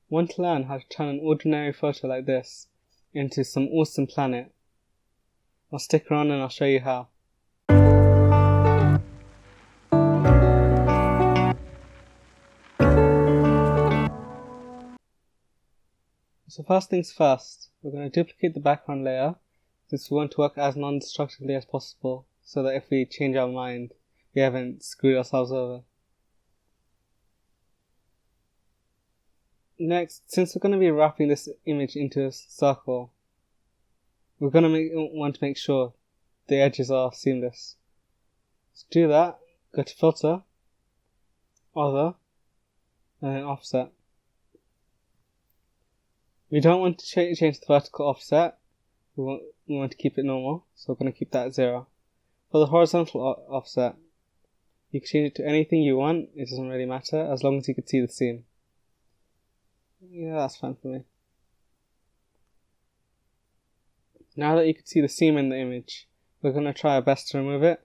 Want to learn how to turn an ordinary photo like this into some awesome planet? Well, stick around and I'll show you how. So first things first, we're going to duplicate the background layer since we want to work as non-destructively as possible so that if we change our mind, we haven't screwed ourselves over. Next, since we're going to be wrapping this image into a circle, we're going to want to make sure the edges are seamless. To do that, go to Filter, Other, and then Offset. We don't want to change the vertical offset, we want to keep it normal, so we're going to keep that at 0. For the horizontal offset, you can change it to anything you want, it doesn't really matter, as long as you can see the seam. Yeah, that's fine for me. Now that you can see the seam in the image, we're going to try our best to remove it.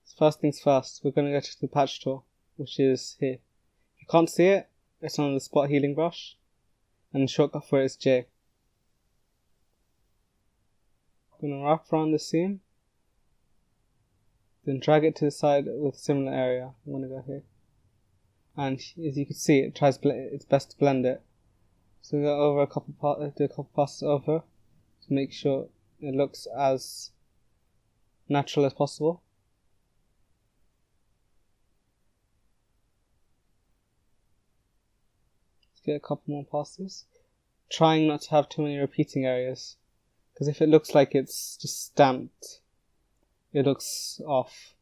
So first things first, we're going to go to the patch tool, which is here. If you can't see it, it's on the spot healing brush, and the shortcut for it is J. I'm going to wrap around the seam, then drag it to the side with a similar area. I'm going to go here. And as you can see, it tries its best to blend it. So we go over do a couple passes over to make sure it looks as natural as possible. Let's get a couple more passes. Trying not to have too many repeating areas, because if it looks like it's just stamped, it looks off.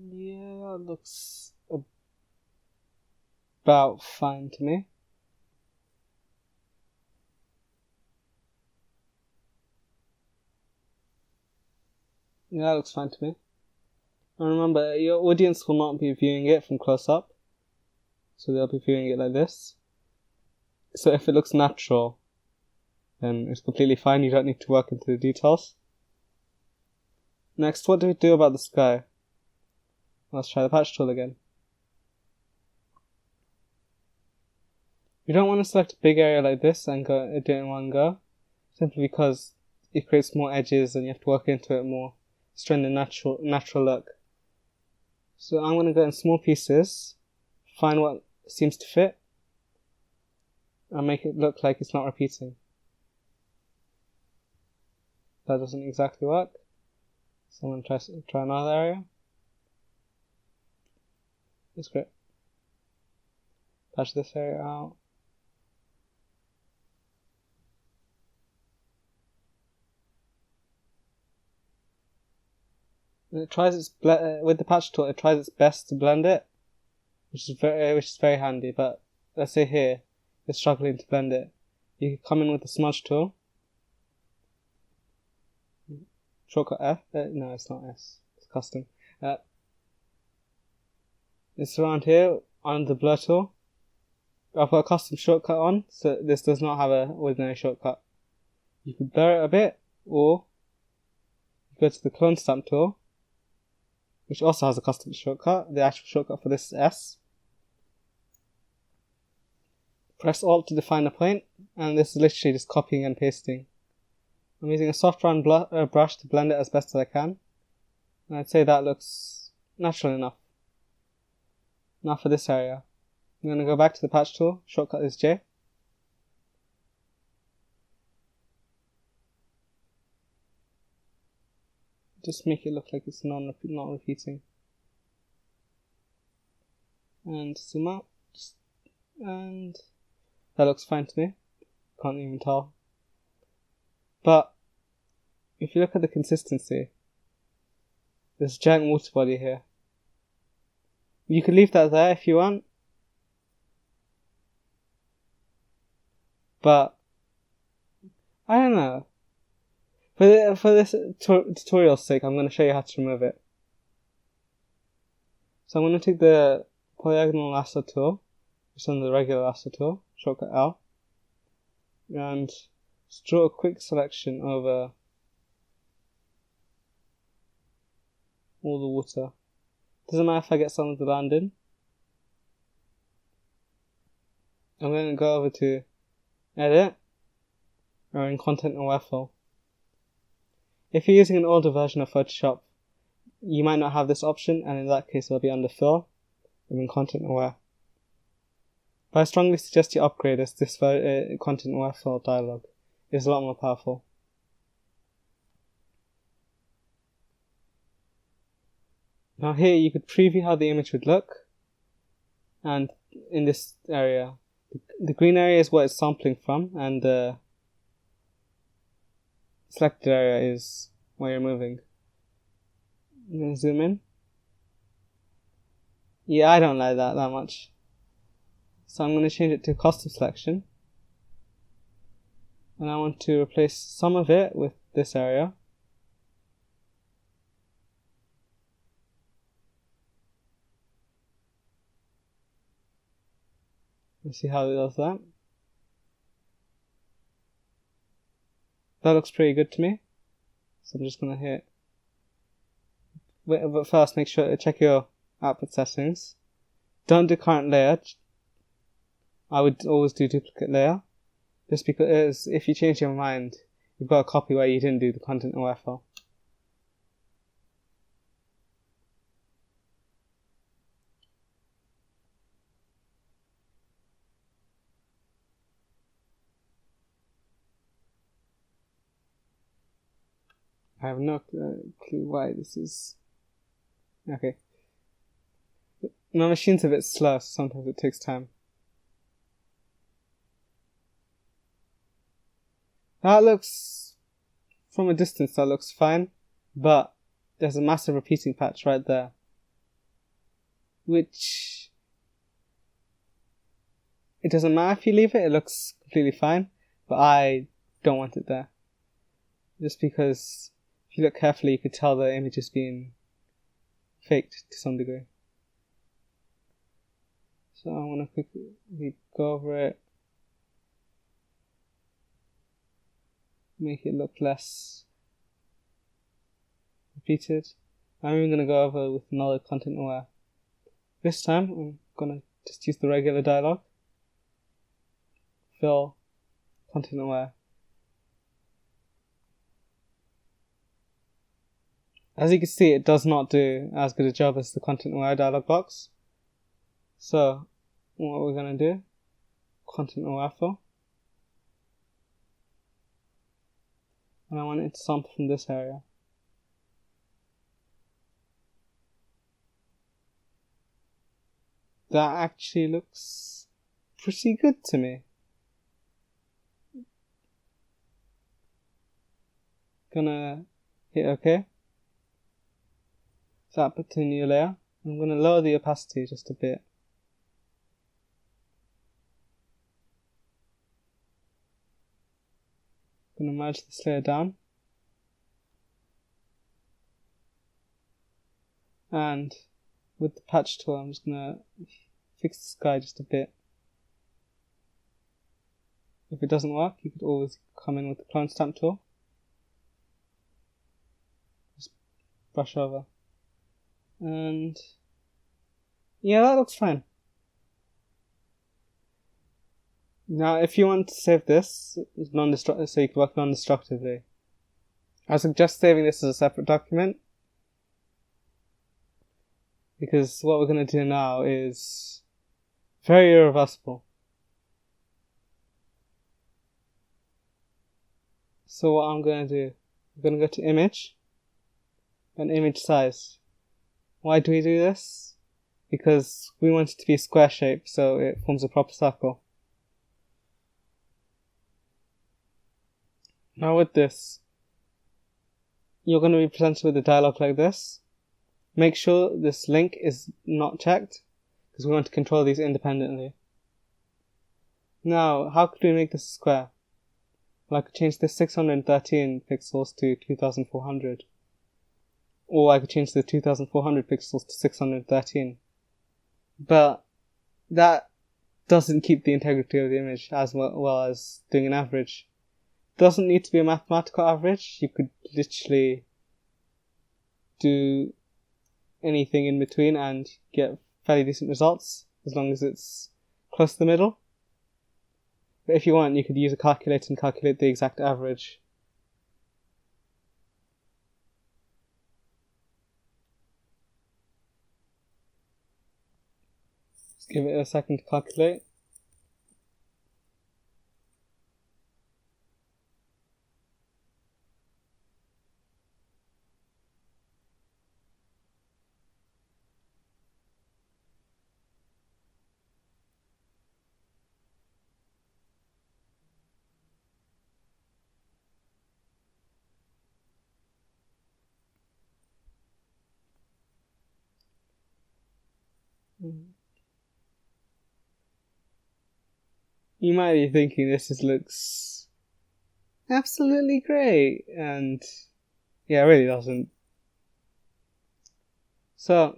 Yeah, it looks about fine to me. Yeah, that looks fine to me. And remember, your audience will not be viewing it from close up, so they'll be viewing it like this. So if it looks natural, then it's completely fine, you don't need to work into the details. Next, what do we do about the sky? Let's try the patch tool again. You don't want to select a big area like this and do it in one go, simply because it creates more edges and you have to work into it more, straighten the natural look. So I'm going to go in small pieces, find what seems to fit, and make it look like it's not repeating. That doesn't exactly work, so I'm going to try another area. That's great. Patch this area out. And it tries with the patch tool. It tries its best to blend it, which is very handy. But let's say here it's struggling to blend it. You can come in with the smudge tool. Shortcut F. No, it's not S. It's custom. It's around here on the blur tool. I've got a custom shortcut on, so this does not have a ordinary shortcut. You can blur it a bit, or go to the clone stamp tool, which also has a custom shortcut. The actual shortcut for this is S. Press Alt to define a point, and this is literally just copying and pasting. I'm using a soft round brush to blend it as best as I can, and I'd say that looks natural enough. Now for this area, I'm going to go back to the patch tool, shortcut is J. Just make it look like it's not repeating. And zoom out, and that looks fine to me, can't even tell. But if you look at the consistency, there's a giant water body here. You could leave that there if you want, but I don't know. For this tutorial's sake, I'm going to show you how to remove it. So I'm going to take the polygonal lasso tool, just on the regular lasso tool, shortcut L, and just draw a quick selection over all the water. Doesn't matter if I get some of the land in. I'm going to go over to Edit, or in Content Aware Fill. If you're using an older version of Photoshop, you might not have this option, and in that case it'll be under Fill, and in Content Aware. But I strongly suggest you upgrade, as this Content Aware Fill dialog is a lot more powerful. Now here you could preview how the image would look, and in this area, the green area is what it's sampling from, and the selected area is where you're moving. I'm going to zoom in. Yeah, I don't like that much. So I'm going to change it to custom selection. And I want to replace some of it with this area. Let's see how it does that. That looks pretty good to me. So I'm just going to hit. But first, make sure to check your output settings. Don't do current layer. I would always do duplicate layer. Just because if you change your mind, you've got a copy where you didn't do the content aware file. I have no clue why this is. Okay. My machine's a bit slow, so sometimes it takes time. That looks, from a distance, that looks fine, but there's a massive repeating patch right there, which it doesn't matter if you leave it, it looks completely fine, but I don't want it there. Just because if you look carefully, you could tell the image is being faked to some degree. So I want to quickly go over it, make it look less repeated. I'm even going to go over with another content aware. This time I'm going to just use the regular dialog. Fill, content aware. As you can see, it does not do as good a job as the content aware dialog box. So what we're going to do, content aware fill. And I want it to sample from this area. That actually looks pretty good to me. Gonna hit OK. So that put to a new layer. I'm gonna lower the opacity just a bit. Gonna merge this layer down. And with the patch tool, I'm just gonna fix the sky just a bit. If it doesn't work, you could always come in with the clone stamp tool. Just brush over. And yeah, that looks fine. Now, if you want to save this so you can work non-destructively, I suggest saving this as a separate document, because what we're going to do now is very irreversible. So what I'm going to do, I'm going to go to image and image size. Why do we do this? Because we want it to be a square shape so it forms a proper circle. Now with this, you're going to be presented with a dialog like this. Make sure this link is not checked, because we want to control these independently. Now, how could we make this a square? Well, I could change this 613 pixels to 2400. Or I could change the 2400 pixels to 613. But that doesn't keep the integrity of the image as well as doing an average. It doesn't need to be a mathematical average. You could literally do anything in between and get fairly decent results as long as it's close to the middle. But if you want, you could use a calculator and calculate the exact average. Just give it a second to calculate. You might be thinking this looks absolutely great, and yeah, it really doesn't. So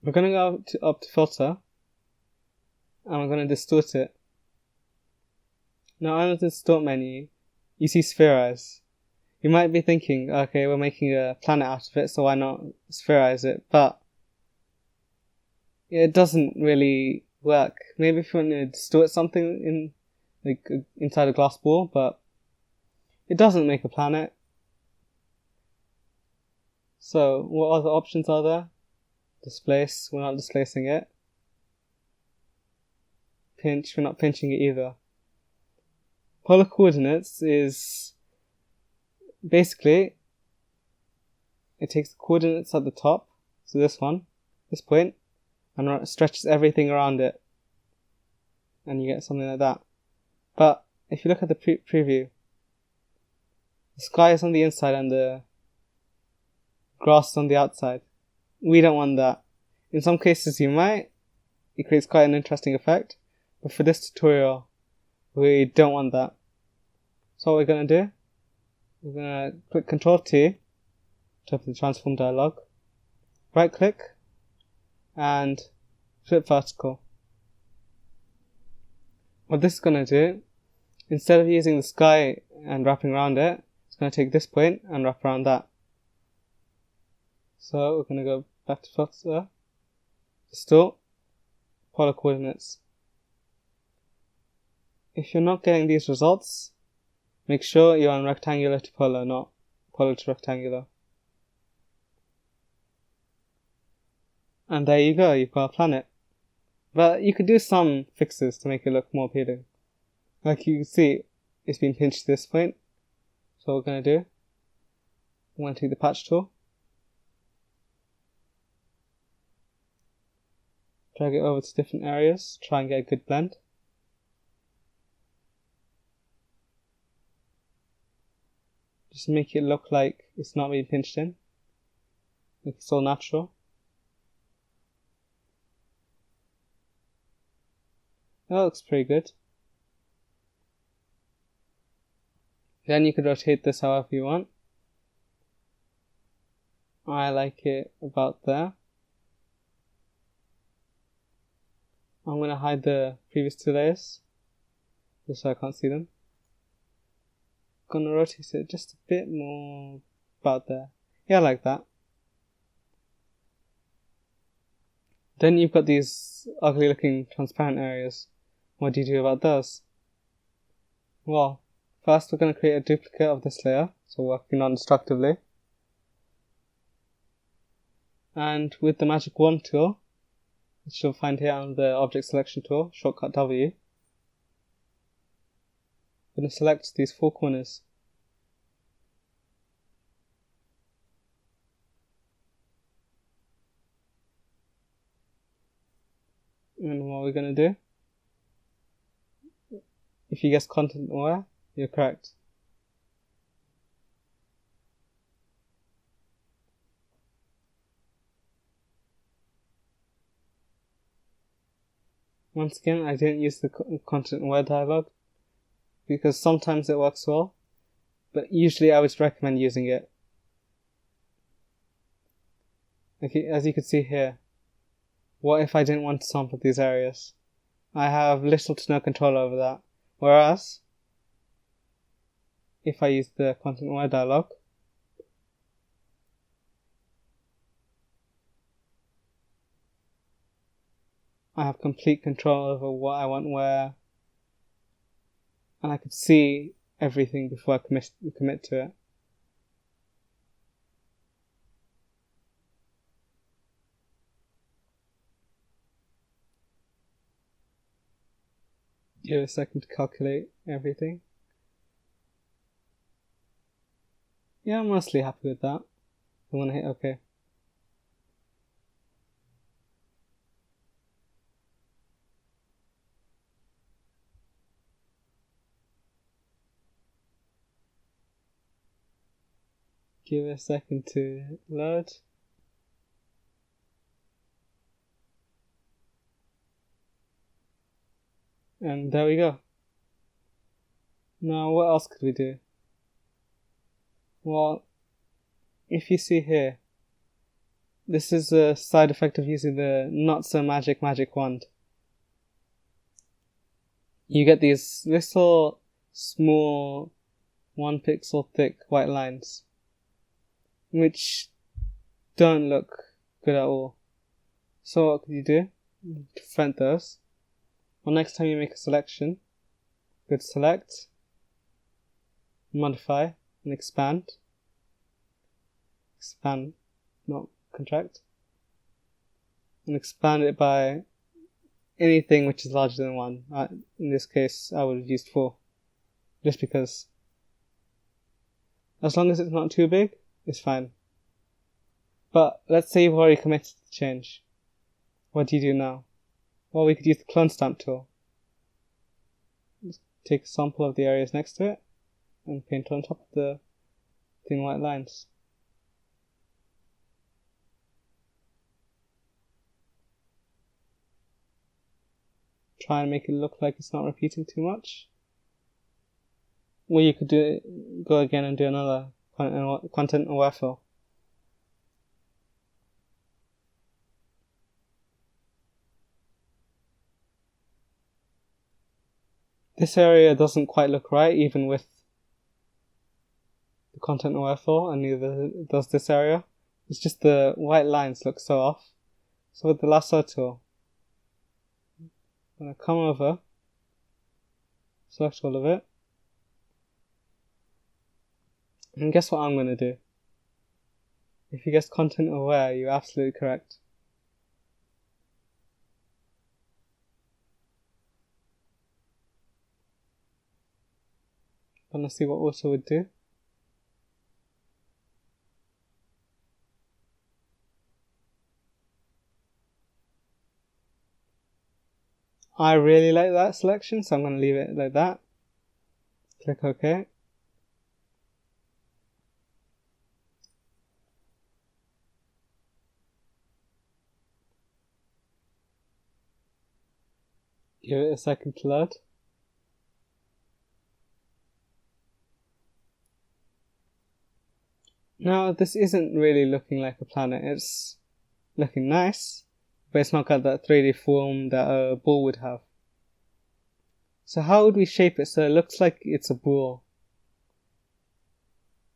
we're going to go up to filter, and we're going to distort it. Now under the distort menu, you see spherize. You might be thinking, okay, we're making a planet out of it, so why not spherize it? But it doesn't really work. Maybe if you want to distort something inside a glass ball, but it doesn't make a planet. So what other options are there? Displace, we're not displacing it. Pinch, we're not pinching it either. Polar coordinates is basically, it takes the coordinates at the top, so this point, and stretches everything around it, and you get something like that. But if you look at the preview, the sky is on the inside and the grass is on the outside. We don't want that. In some cases you might, it creates quite an interesting effect, but for this tutorial we don't want that. So what we're going to do, we're going to click Ctrl T to open the transform dialog, right click and flip vertical. What this is going to do, instead of using the sky and wrapping around it, it's going to take this point and wrap around that. So we're going to go back to filter, distort, polar coordinates. If you're not getting these results, make sure you're on rectangular to polar, not polar to rectangular. And there you go, you've got a planet. But you could do some fixes to make it look more appealing. Like you can see, it's been pinched to this point. So what we're going to do, I'm going to take the patch tool, drag it over to different areas, try and get a good blend. Just make it look like it's not being pinched in, like it's all natural. That looks pretty good. Then you could rotate this however you want. I like it about there. I'm going to hide the previous two layers, just so I can't see them. I'm going to rotate it just a bit more about there. Yeah, I like that. Then you've got these ugly looking transparent areas. What do you do about those? Well, first we're going to create a duplicate of this layer, so working non-destructively. And with the magic wand tool, which you'll find here on the object selection tool, shortcut W, I'm going to select these four corners. And what we're going to do, if you guess content aware, you're correct. Once again, I didn't use the content aware dialog because sometimes it works well, but usually I would recommend using it. Okay, as you can see here, What if I didn't want to sample these areas? I have little to no control over that. Whereas, if I use the content aware dialog, I have complete control over what I want where, and I could see everything before I commit to it. Give it a second to calculate everything. Yeah, I'm mostly happy with that. I'm gonna hit OK. Give it a second to load. And there we go. Now, what else could we do? Well, if you see here, this is a side effect of using the not so magic wand. You get these little small 1 pixel thick white lines, which don't look good at all. So what could you do to prevent those? Well, next time you make a selection, go to select, modify, and expand. Expand, not contract. And expand it by anything which is larger than 1. In this case, I would have used 4. Just because. As long as it's not too big, it's fine. But let's say you've already committed to the change. What do you do now? Well, we could use the clone stamp tool. Just take a sample of the areas next to it and paint on top of the thin white lines. Try and make it look like it's not repeating too much. Or you could go again and do another content aware fill. This area doesn't quite look right, even with the content aware fill, and neither does this area. It's just the white lines look so off. So with the lasso tool, I'm going to come over, select all of it, and guess what I'm going to do? If you guessed content aware, you're absolutely correct. I'm going to see what auto would do. I really like that selection, so I'm going to leave it like that. Click OK. Give it a second to load. Now, this isn't really looking like a planet. It's looking nice, but it's not got that 3D form that a ball would have. So how would we shape it so it looks like it's a ball,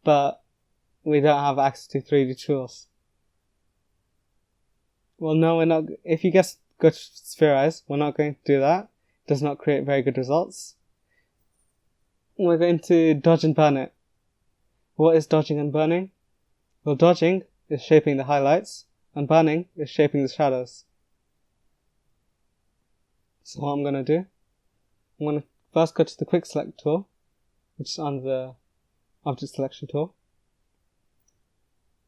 but we don't have access to 3D tools? Well, no, we're not. If you guess go to spherize, we're not going to do that. It does not create very good results. We're going to dodge and burn it. What is dodging and burning? Well, dodging is shaping the highlights, and burning is shaping the shadows. So what I'm going to do, I'm going to first go to the quick select tool, which is under the object selection tool.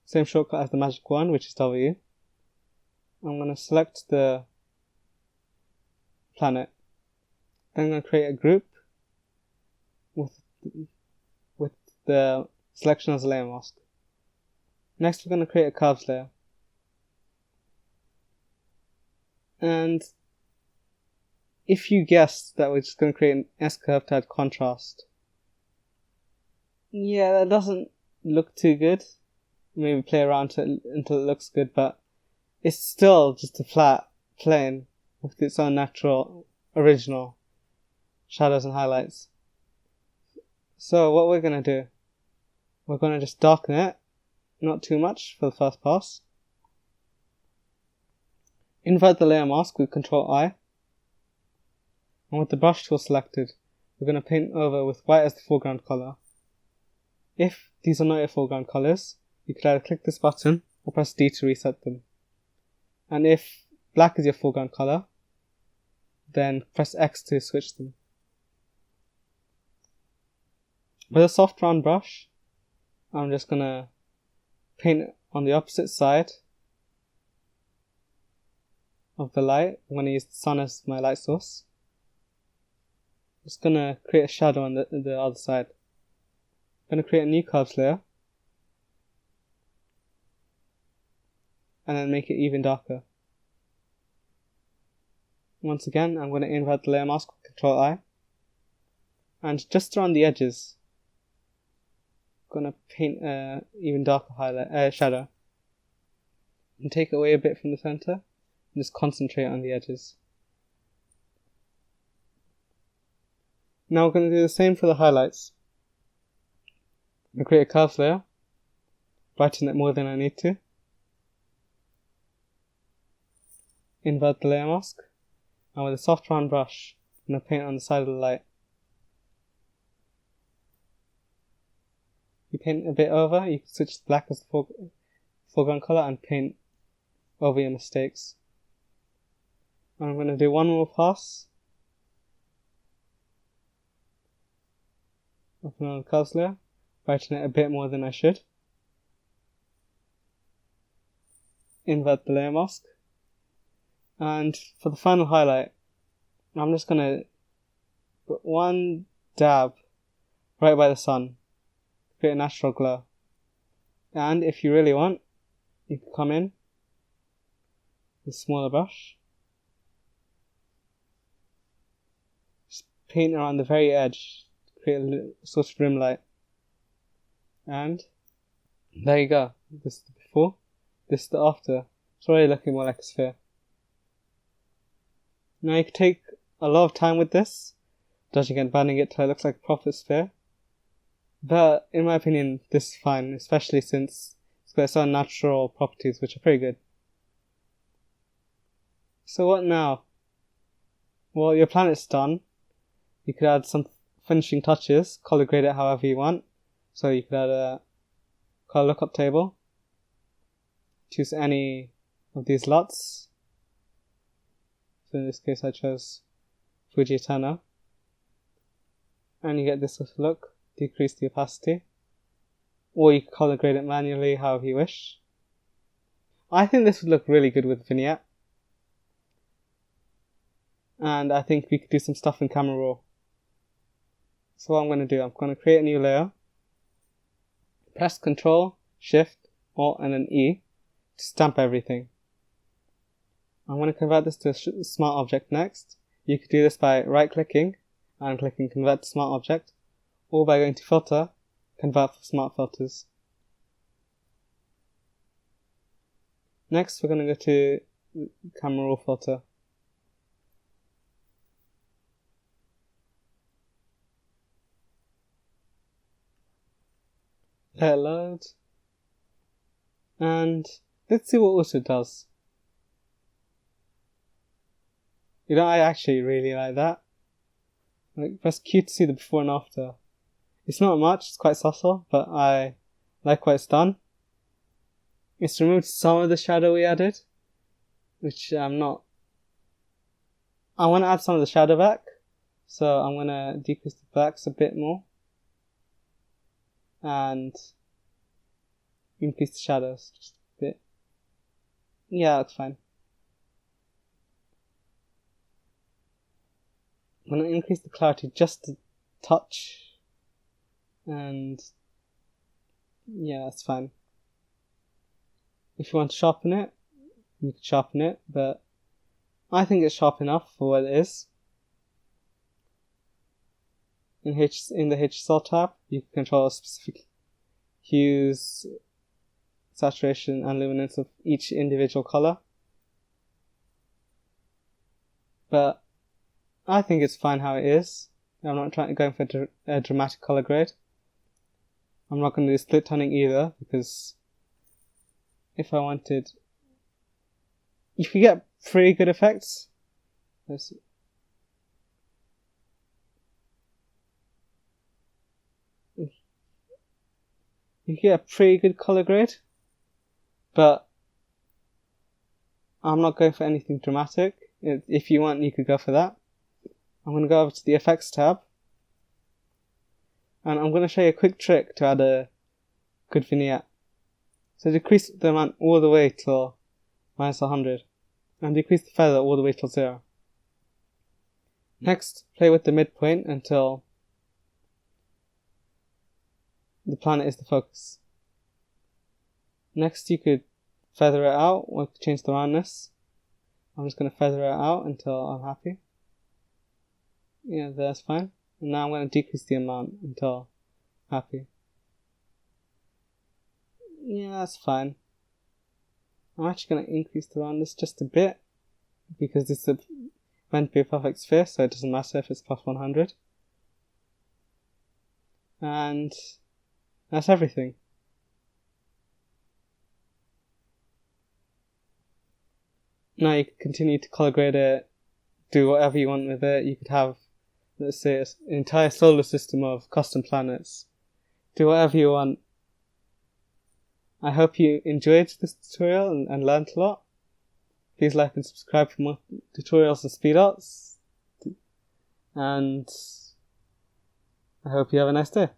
Same shortcut as the magic wand, which is W. I'm going to select the planet. Then I'm going to create a group with the selection as a layer mask. Next, we're going to create a curves layer. And if you guessed that we're just going to create an S-curve to add contrast, yeah, that doesn't look too good. Maybe play around until it looks good, but it's still just a flat plane with its own natural, original shadows and highlights. So what we're going to do, we're going to just darken it, not too much for the first pass. Invert the layer mask with Ctrl I. And with the brush tool selected, we're going to paint over with white as the foreground color. If these are not your foreground colors, you could either click this button or press D to reset them. And if black is your foreground color, then press X to switch them. With a soft round brush, I'm just going to paint on the opposite side of the light. I'm going to use the sun as my light source. Just going to create a shadow on the other side. I'm going to create a new curves layer. And then make it even darker. Once again, I'm going to invert the layer mask with Ctrl I. And just around the edges, I'm going to paint an even darker shadow. And take it away a bit from the center. And just concentrate on the edges. Now we're going to do the same for the highlights. I'm going to create a curves layer. Brighten it more than I need to. Invert the layer mask. And with a soft round brush, I'm going to paint on the side of the light. You paint a bit over, you can switch to black as the foreground color and paint over your mistakes. And I'm going to do one more pass of another curves layer, brighten it a bit more than I should. Invert the layer mask. And for the final highlight, I'm just going to put one dab right by the sun, create a natural glow. And if you really want, you can come in with a smaller brush, just paint around the very edge to create a little sort of rim light. And there you go. This is the before, this is the after. It's already looking more like a sphere. Now you can take a lot of time with this, dodging and banding it till it looks like a proper sphere. But in my opinion, this is fine, especially since it's got its own natural properties which are pretty good. So what now? Well, your planet's done. You could add some finishing touches, color grade it however you want. So you could add a color lookup table. Choose any of these lots. So in this case I chose Fuji Eterna. And you get this sort of look. Decrease the opacity. Or you can color grade it manually however you wish. I think this would look really good with Vignette. And I think we could do some stuff in Camera Raw. So what I'm going to do, I'm going to create a new layer. Press Ctrl, Shift, Alt and then E to stamp everything. I'm going to convert this to a smart object next. You could do this by right clicking and clicking Convert to Smart Object, or by going to Filter, Convert for Smart Filters. Next we're going to go to Camera Raw Filter. Let it load. And let's see what Auto does. You know, I actually really like that. Like, press Q to see the before and after. It's not much, it's quite subtle, but I like what it's done. It's removed some of the shadow we added, which I'm not... I want to add some of the shadow back, so I'm going to decrease the blacks a bit more. And increase the shadows just a bit. Yeah, that's fine. I'm going to increase the clarity just a touch. And yeah, that's fine. If you want to sharpen it, you can sharpen it, but I think it's sharp enough for what it is. In the HSL tab, you can control specific hues, saturation and luminance of each individual color. but I think it's fine how it is. I'm not going for a dramatic color grade. I'm not going to do split toning either, because if I wanted, you can get pretty good effects. You can get a pretty good color grade, but I'm not going for anything dramatic. If you want, you could go for that. I'm going to go over to the effects tab, and I'm going to show you a quick trick to add a good vignette. So decrease the amount all the way till -100, and decrease the feather all the way till 0. Next, play with the midpoint until the planet is the focus. Next, you could feather it out or change the roundness. I'm just going to feather it out until I'm happy. Yeah, that's fine. And now I'm going to decrease the amount until I'm happy. Yeah, that's fine. I'm actually going to increase the roundness just a bit, because this is meant to be a perfect sphere, so it doesn't matter if it's +100. And that's everything. Now you can continue to color grade it, do whatever you want with it. You could have, let's say, an entire solar system of custom planets. Do whatever you want. I hope you enjoyed this tutorial and learned a lot. Please like and subscribe for more tutorials and speed arts. And I hope you have a nice day.